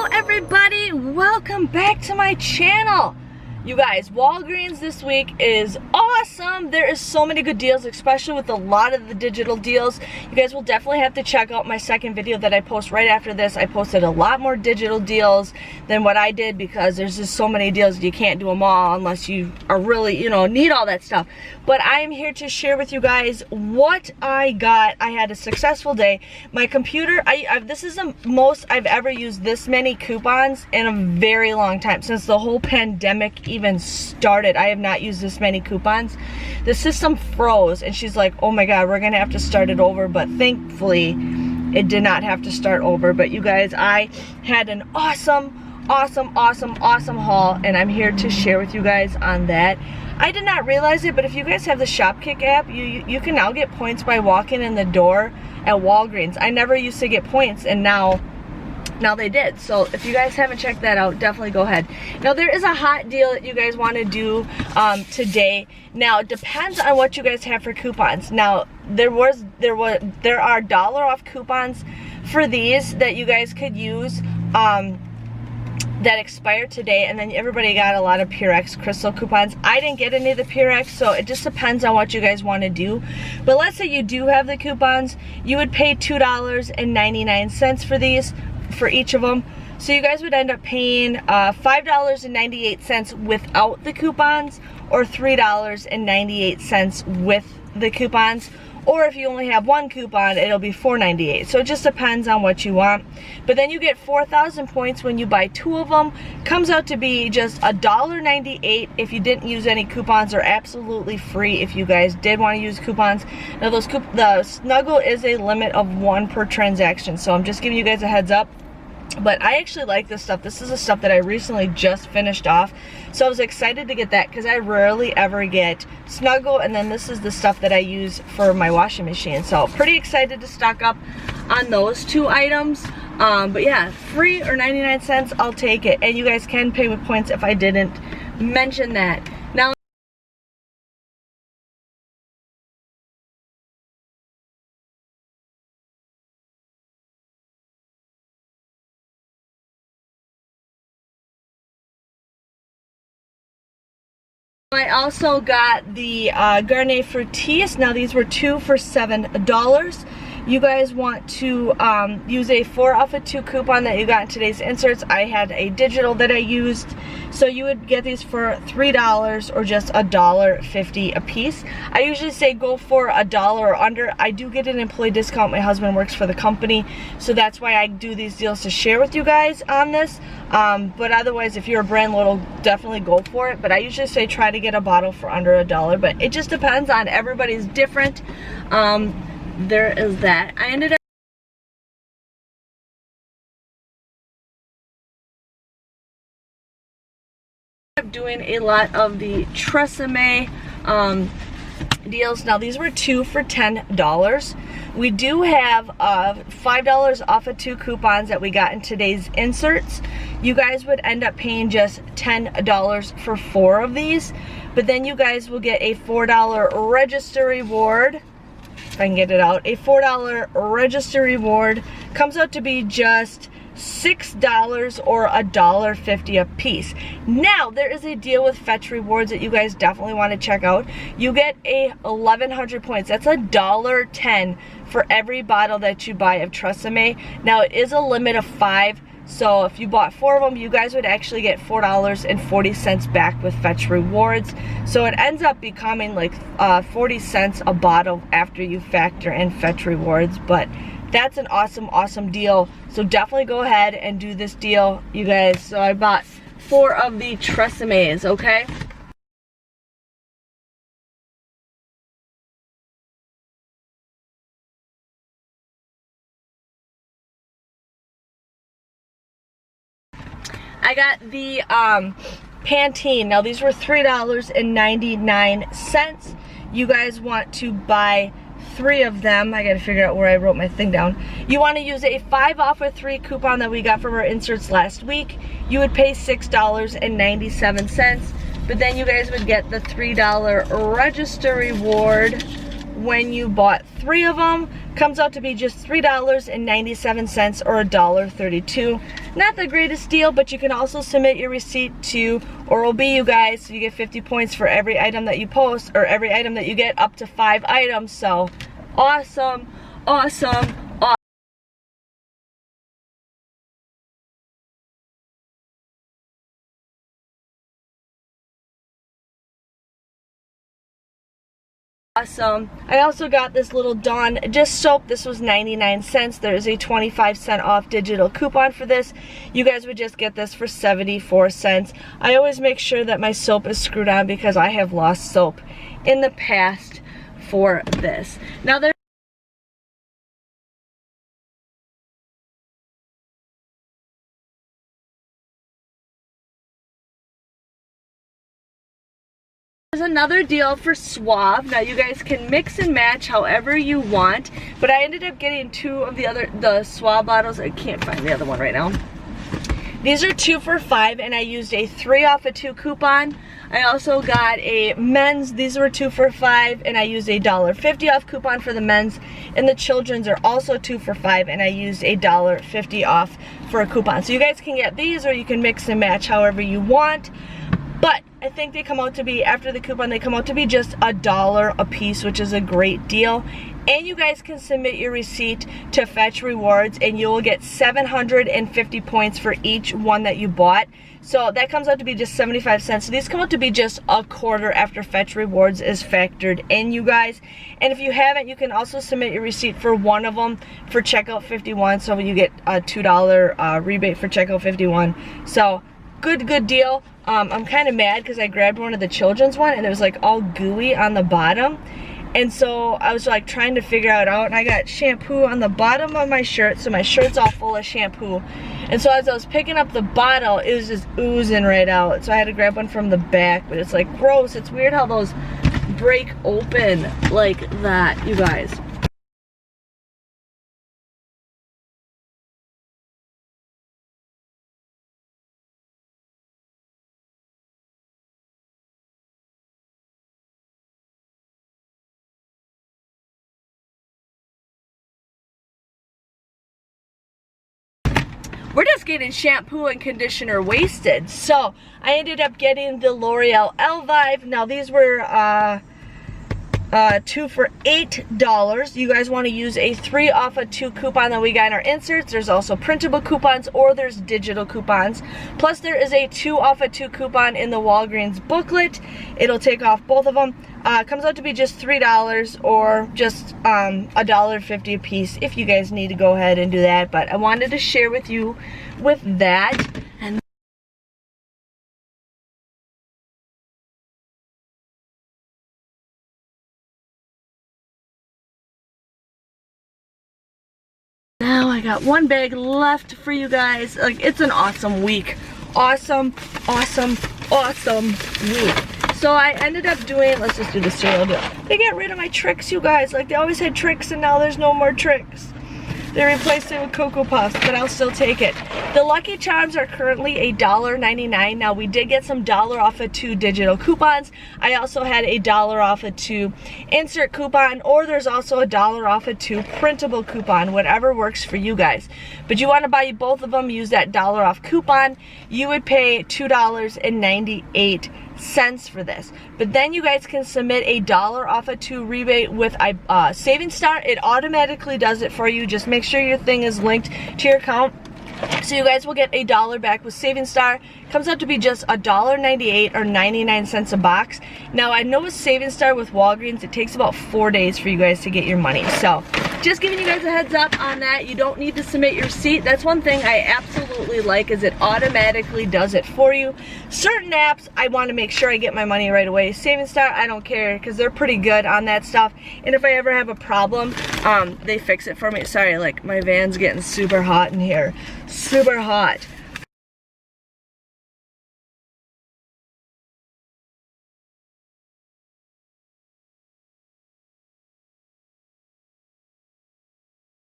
Hello everybody, welcome back to my channel. You guys, Walgreens this week is awesome. There is so many good deals, especially with a lot of the digital deals. You guys will definitely have to check out my second video that I post right after this. I posted a lot more digital deals than what I did because there's just so many deals you can't do them all unless you are really, need all that stuff. But I am here to share with you guys what I got. I had a successful day. My computer, this is the most I've ever used this many coupons in a very long time. Since the whole pandemic even started, I have not used this many coupons. The system froze and she's like, oh my god, we're gonna have to start it over. But thankfully it did not have to start over. But you guys, I had an awesome haul and I'm here to share with you guys on that. I did not realize it, but if you guys have the Shopkick app, you can now get points by walking in the door at Walgreens. I never used to get points and now they did. So if you guys haven't checked that out, definitely go ahead. Now there is a hot deal that you guys want to do today. Now it depends on what you guys have for coupons. Now there are dollar off coupons for these that you guys could use that expire today, and then everybody got a lot of Purex crystal coupons. I didn't get any of the Purex, so it just depends on what you guys want to do. But let's say you do have the coupons, you would pay $2.99 for these, for each of them. So you guys would end up paying $5.98 without the coupons, or $3.98 with the coupons. Or if you only have one coupon, it'll be $4.98. So it just depends on what you want. But then you get 4,000 points when you buy 2 of them. Comes out to be just $1.98 if you didn't use any coupons. Are absolutely free if you guys did want to use coupons. Now the Snuggle is a limit of 1 per transaction. So I'm just giving you guys a heads up. But I actually like this stuff. This is the stuff that I recently just finished off. So I was excited to get that because I rarely ever get Snuggle. And then this is the stuff that I use for my washing machine. So pretty excited to stock up on those 2 items. But yeah, free or 99 cents, I'll take it. And you guys can pay with points if I didn't mention that. Now, I also got the Garnier Fructis. Now these were 2 for $7. You guys want to use a 4 off of 2 coupon that you got in today's inserts. I had a digital that I used. So you would get these for $3 or just $1.50 a piece. I usually say go for $1 or under. I do get an employee discount. My husband works for the company. So that's why I do these deals to share with you guys on this. But otherwise, if you're a brand little, definitely go for it. But I usually say try to get a bottle for under $1. But it just depends on everybody's different. There is that. I ended up doing a lot of the Tresemme deals. Now these were 2 for $10. We do have $5 off of 2 coupons that we got in today's inserts. You guys would end up paying just $10 for 4 of these, but then you guys will get a $4 register reward. If I can get it out, a $4 register reward. Comes out to be just $6 or $1.50 a piece. Now there is a deal with Fetch Rewards that you guys definitely want to check out. You get a 1,100 points. That's $1.10 for every bottle that you buy of Tresemme. Now it is a limit of 5. So if you bought 4 of them, you guys would actually get $4.40 back with Fetch Rewards. So it ends up becoming like 40 cents a bottle after you factor in Fetch Rewards. But that's an awesome deal. So definitely go ahead and do this deal, you guys. So I bought 4 of the Tresemmes, okay? I got the Pantene. Now these were $3.99. You guys want to buy 3 of them. I gotta figure out where I wrote my thing down. You want to use a 5 off of 3 coupon that we got from our inserts last week. You would pay $6.97, but then you guys would get the $3 register reward when you bought 3 of them. Comes out to be just $3.97 or $1.32. Not the greatest deal, but you can also submit your receipt to Oral-B, you guys, so you get 50 points for every item that you post, or every item that you get up to 5 items. So awesome, awesome, awesome. I also got this little Dawn Just soap. This was 99 cents. There is a 25-cent off digital coupon for this. You guys would just get this for 74 cents. I always make sure that my soap is screwed on because I have lost soap in the past for this. Now there's another deal for Suave. Now you guys can mix and match however you want, but I ended up getting 2 of the Suave bottles. I can't find the other one right now. These are 2 for $5, and I used a 3 off of 2 coupon. I also got a men's. These were 2 for $5, and I used a $1.50 off coupon for the men's. And the children's are also 2 for $5, and I used a $1.50 off for a coupon. So you guys can get these, or you can mix and match however you want. But I think they come out to be, after the coupon, they come out to be just $1 a piece, which is a great deal. And you guys can submit your receipt to Fetch Rewards, and you will get 750 points for each one that you bought. So that comes out to be just 75 cents. So these come out to be just a quarter after Fetch Rewards is factored in, you guys. And if you haven't, you can also submit your receipt for one of them for checkout 51. So you get a $2 rebate for checkout 51. So good deal. I'm kind of mad because I grabbed one of the children's one and it was like all gooey on the bottom, and so I was like trying to figure it out, and I got shampoo on the bottom of my shirt, so my shirt's all full of shampoo, and so as I was picking up the bottle, it was just oozing right out, so I had to grab one from the back. But it's like gross. It's weird how those break open like that, you guys. We're just getting shampoo and conditioner wasted. So I ended up getting the L'Oreal Elvive. Now these were 2 for $8. You guys want to use a 3 off of 2 coupon that we got in our inserts. There's also printable coupons, or there's digital coupons. Plus there is a 2 off of 2 coupon in the Walgreens booklet. It'll take off both of them. Comes out to be just $3 or just $1.50 a piece if you guys need to go ahead and do that. But I wanted to share with you with that. And now I got one bag left for you guys. Like, it's an awesome week. Awesome week. So I ended up doing, let's just do the cereal deal. They get rid of my tricks, you guys. Like, they always had tricks, and now there's no more tricks. They replaced it with Cocoa Puffs, but I'll still take it. The Lucky Charms are currently $1.99. Now, we did get some $1 off of 2 digital coupons. I also had a $1 off of 2 insert coupon, or there's also a $1 off of 2 printable coupon, whatever works for you guys. But you want to buy both of them, use that $1 off coupon. You would pay $2.98 for this. But then you guys can submit a $1 off of 2 rebate with Saving Star. It automatically does it for you. Just make sure your thing is linked to your account. So you guys will get a $1 back with Saving Star. Comes out to be just $1.98 or 99 cents a box. Now I know with Saving Star with Walgreens, it takes about 4 days for you guys to get your money. So just giving you guys a heads up on that. You don't need to submit your receipt. That's one thing I absolutely like, is it automatically does it for you. Certain apps, I want to make sure I get my money right away. Saving Star, I don't care, because they're pretty good on that stuff. And if I ever have a problem, they fix it for me. Sorry, like my van's getting super hot in here. Super hot.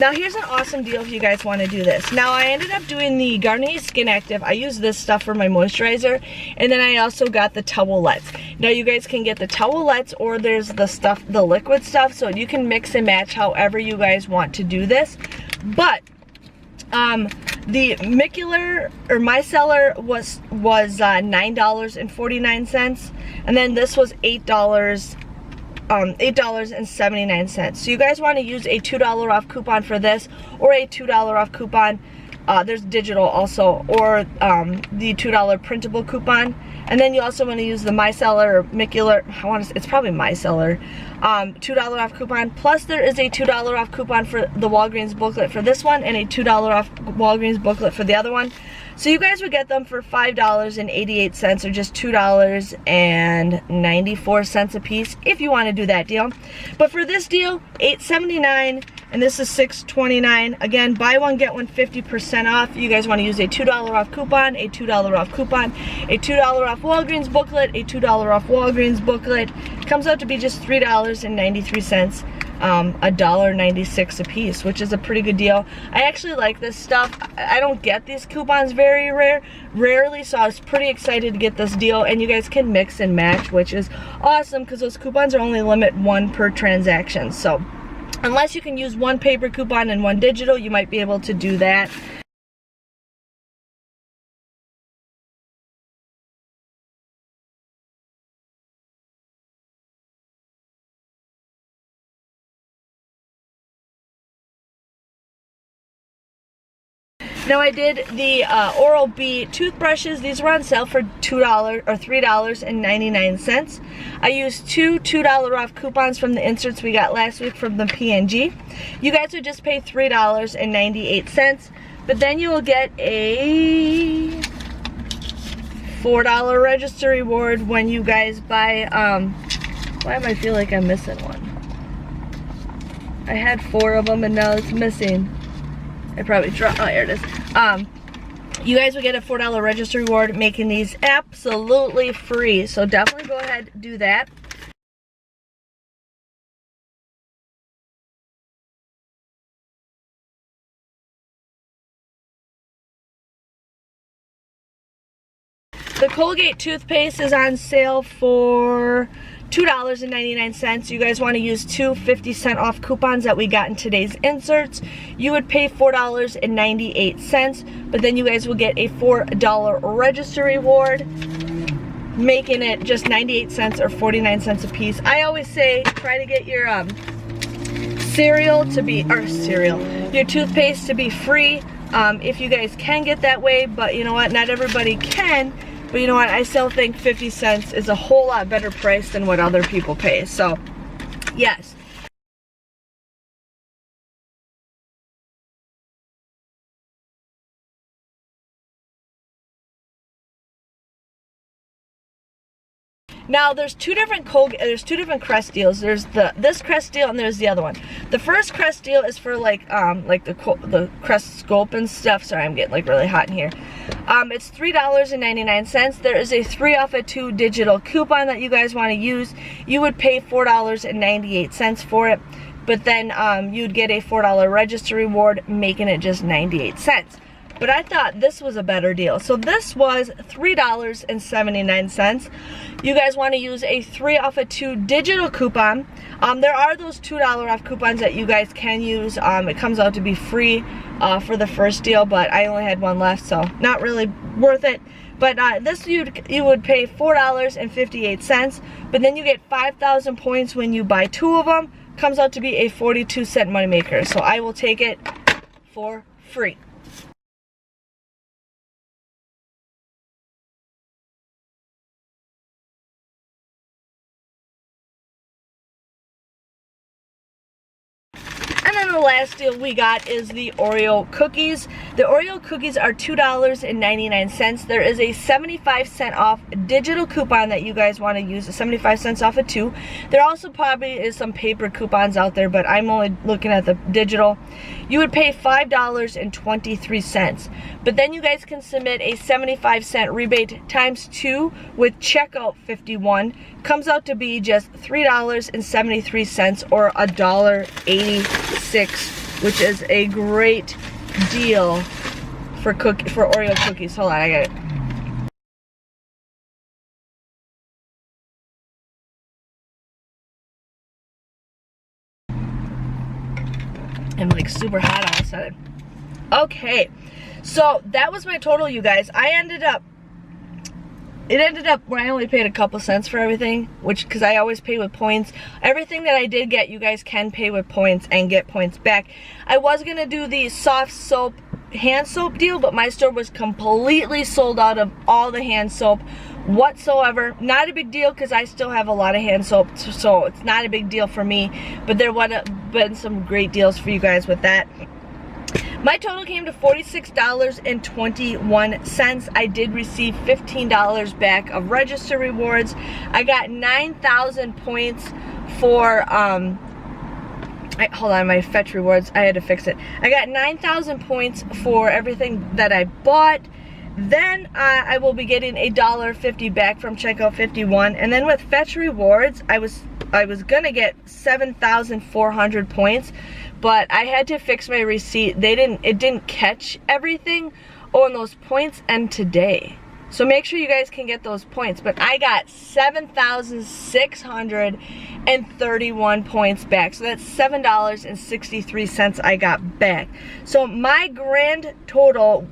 Now here's an awesome deal if you guys want to do this. Now I ended up doing the Garnier Skin Active. I use this stuff for my moisturizer, and then I also got the towelettes. Now you guys can get the towelettes, or there's the stuff, the liquid stuff, so you can mix and match however you guys want to do this. But the micellar was $9.49, and then this was $8.79. So you guys want to use a $2 off coupon for this, or a $2 off coupon. There's digital also, or the $2 printable coupon. And then you also want to use the micellar or micellar, it's probably micellar, $2 off coupon. Plus there is a $2 off coupon for the Walgreens booklet for this one, and a $2 off Walgreens booklet for the other one. So you guys would get them for $5.88, or just $2.94 a piece if you want to do that deal. But for this deal, $8.79, and this is $6.29. Again, buy one get one 50% off. You guys want to use a $2 off coupon, a $2 off coupon, a $2 off Walgreens booklet, a $2 off Walgreens booklet. Comes out to be just $3.93. $1.96 a piece, which is a pretty good deal. I actually like this stuff. I don't get these coupons very rarely, so I was pretty excited to get this deal. And you guys can mix and match, which is awesome, because those coupons are only limit one per transaction. So unless you can use one paper coupon and one digital, you might be able to do that. Now I did the Oral-B toothbrushes. These were on sale for $2 or $3.99. I used two $2 off coupons from the inserts we got last week from the P&G. You guys would just pay $3.98, but then you will get a $4 register reward when you guys buy, why do I feel like I'm missing one? I had 4 of them and now it's missing. I probably dropped, oh, here it is. You guys will get a $4 register reward, making these absolutely free. So definitely go ahead and do that. The Colgate toothpaste is on sale for $2.99. You guys want to use two 50-cent off coupons that we got in today's inserts. You would pay $4.98, but then you guys will get a $4 register reward, making it just 98 cents or 49 cents a piece. I always say try to get your your toothpaste to be free if you guys can get that way, but you know what, not everybody can. But you know what, I still think 50 cents is a whole lot better price than what other people pay. So, yes. Now there's two different Crest deals. There's this Crest deal and there's the other one. The first Crest deal is for like the Crest Scope and stuff. Sorry, I'm getting like really hot in here. It's $3.99. There is a 3 off of 2 digital coupon that you guys want to use. You would pay $4.98 for it, but then you'd get a $4 register reward, making it just 98 cents. But I thought this was a better deal. So this was $3.79. You guys want to use a 3 off of 2 digital coupon. There are those $2 off coupons that you guys can use. It comes out to be free for the first deal, but I only had one left, so not really worth it. But this you would pay $4.58, but then you get 5,000 points when you buy 2 of them. Comes out to be a 42-cent moneymaker. So I will take it for free. And then the last deal we got is the Oreo cookies. The Oreo cookies are $2.99. There is a 75-cent off digital coupon that you guys want to use, 75 cents off of 2. There also probably is some paper coupons out there, but I'm only looking at the digital. You would pay $5.23. But then you guys can submit a 75-cent rebate times 2 with checkout 51. Comes out to be just $3.73 or $1.86 which is a great deal for Oreo cookies. Hold on, I got it. I'm like super hot all of a sudden. Okay, so that was my total, you guys. It ended up where I only paid a couple cents for everything, which, because I always pay with points. Everything that I did get, you guys can pay with points and get points back. I was gonna do the soft soap, hand soap deal, but my store was completely sold out of all the hand soap whatsoever. Not a big deal because I still have a lot of hand soap, so it's not a big deal for me, but there would have been some great deals for you guys with that. My total came to $46.21. I did receive $15 back of register rewards. I got 9,000 points for, hold on, my fetch rewards, I had to fix it. I got 9,000 points for everything that I bought. Then I will be getting $1.50 back from checkout 51. And then with fetch rewards, I was gonna get 7,400 points, but I had to fix my receipt. It didn't catch everything on those points end today. So make sure you guys can get those points. But I got 7,631 points back. So that's $7.63 I got back. So my grand total,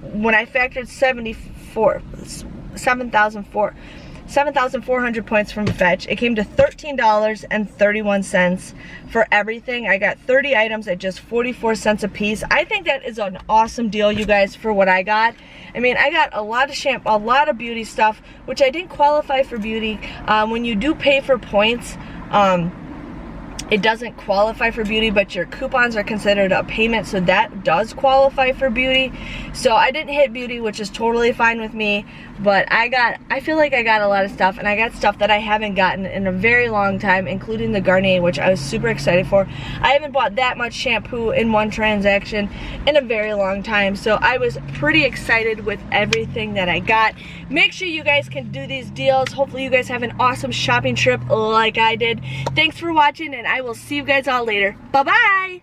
when I factored 7,400 points from fetch, it came to $13.31 for everything. I got 30 items at just 44 cents a piece. I think that is an awesome deal, you guys, for what I got. I mean, I got a lot of shampoo, a lot of beauty stuff, which I didn't qualify for beauty. When you do pay for points, it doesn't qualify for beauty, but your coupons are considered a payment, so that does qualify for beauty. So I didn't hit beauty, which is totally fine with me, but I feel like I got a lot of stuff, and I got stuff that I haven't gotten in a very long time, including the Garnier, which I was super excited for. I haven't bought that much shampoo in one transaction in a very long time, so I was pretty excited with everything that I got. Make sure you guys can do these deals. Hopefully you guys have an awesome shopping trip like I did. Thanks for watching, and I will see you guys all later. Bye-bye!